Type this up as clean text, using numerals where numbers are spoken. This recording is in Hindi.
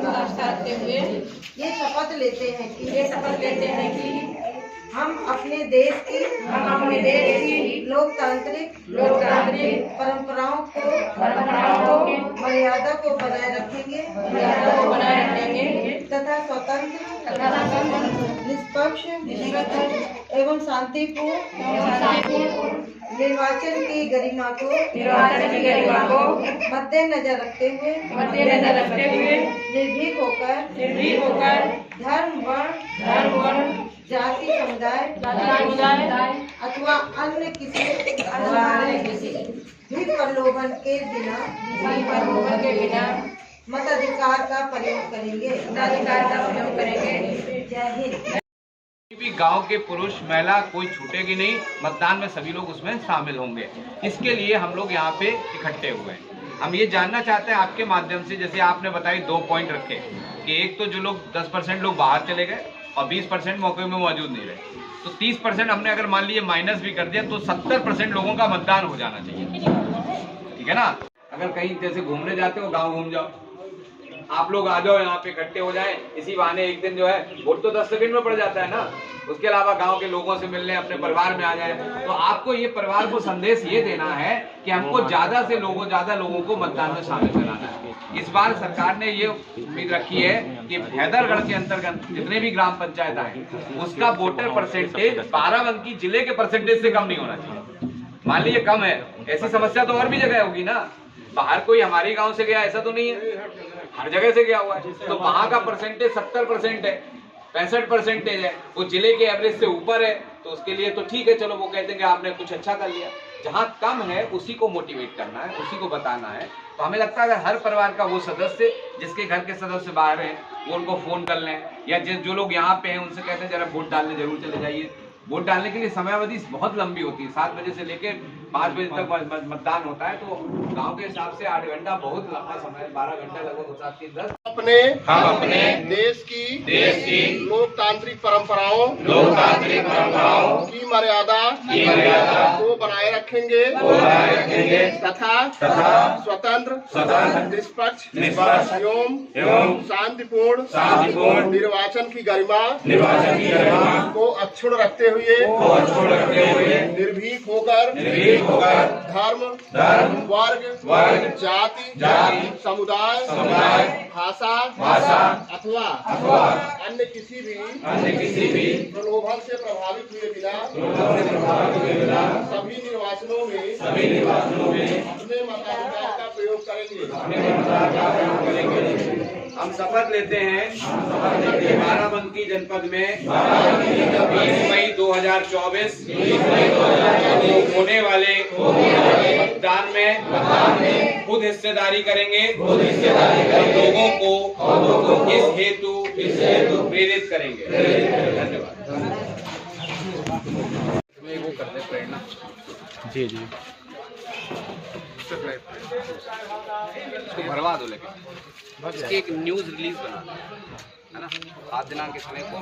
दर्शाते हुए ये शपथ लेते हैं कि हम अपने देश की लोकतांत्रिक परंपराओं को मर्यादा को बनाए रखेंगे तथा स्वतंत्र निष्पक्ष एवं शांतिपूर्ण निर्वाचन की गरिमा को मद्देनजर रखते हुए निर्भीक होकर धर्म वर्ण जाति समुदाय अथवा अन्य किसी भी प्रलोभन के बिना मताधिकार का प्रयोग करेंगे। जय हिंद। भी गांव के पुरुष महिला कोई छूटेगी नहीं, मतदान में सभी लोग उसमें शामिल होंगे। इसके लिए हम लोग यहाँ पे इकट्ठे हुए हैं। हम ये जानना चाहते हैं आपके माध्यम से, जैसे आपने बताई 2 पॉइंट रखे कि एक तो जो लोग 10% लोग बाहर चले गए और 20% मौके में मौजूद नहीं रहे, तो 30% हमने अगर मान लीजिए माइनस भी कर दिया तो 70% लोगों का मतदान हो जाना चाहिए। ठीक है ना। अगर कहीं जैसे घूमने जाते हो, गाँव घूम जाओ, आप लोग आ जाओ, यहाँ पे इकट्ठे हो जाएं, इसी बहाने एक दिन जो है वोट तो 10 सेकंड में पड़ जाता है ना। उसके अलावा गांव के लोगों से मिलने, अपने परिवार में आ जाए। तो आपको ये परिवार को संदेश ये देना है कि हमको ज्यादा लोगों को मतदान में शामिल कराना है। इस बार सरकार ने ये उम्मीद रखी है कि हैदरगढ़ के अंतर्गत जितने भी ग्राम पंचायत आए उसका वोटर परसेंटेज बाराबंकी जिले के परसेंटेज से कम नहीं होना चाहिए। मान लीजिए कम है, ऐसी समस्या तो और भी जगह होगी ना। बाहर कोई हमारे गाँव से गया ऐसा तो नहीं है, हर जगह से गया हुआ है। तो वहाँ का परसेंटेज 70% है, 65% है, वो जिले के एवरेज से ऊपर है, तो उसके लिए तो ठीक है, चलो वो कहते हैं कि आपने कुछ अच्छा कर लिया। जहाँ कम है उसी को मोटिवेट करना है, उसी को बताना है। तो हमें लगता है अगर हर परिवार का वो सदस्य जिसके घर के सदस्य बाहर हैं वो उनको फोन कर लें, या जो लोग यहाँ पे हैं उनसे कहते हैं जरा वोट डालने जरूर चले जाइए। वोट डालने के लिए समयावधि बहुत लंबी होती है, 7 बजे से लेकर 5 बजे तक मतदान होता है। तो गांव के हिसाब से 8 घंटा बहुत लंबा समय है, 12 घंटा लगभग होता है। 10 अपने देश की लोकतांत्रिक परंपराओं की मर्यादा को बनाए रखेंगे तथा स्वतंत्र निष्पक्ष एवं शांतिपूर्ण निर्वाचन की गरिमा को अक्षुण्ण रखते हुए निर्भीक होकर धर्म वर्ग जाति समुदाय भाषा अथवा अन्य किसी भी प्रलोभन से प्रभावित हुए बिना सभी निर्वाचनों में अपने मताधिकार का प्रयोग करेंगे। हम शपथ लेते हैं बाराबंकी जनपद में 20 मई 2024 होने वाले मतदान में खुद हिस्सेदारी करेंगे, लोगों को इस हेतु प्रेरित करेंगे। धन्यवाद। वो करते प्रेरणा जी इसको भरवा दो, लेकिन इसकी एक न्यूज रिलीज बना है ना, 7 दिनांक के समय को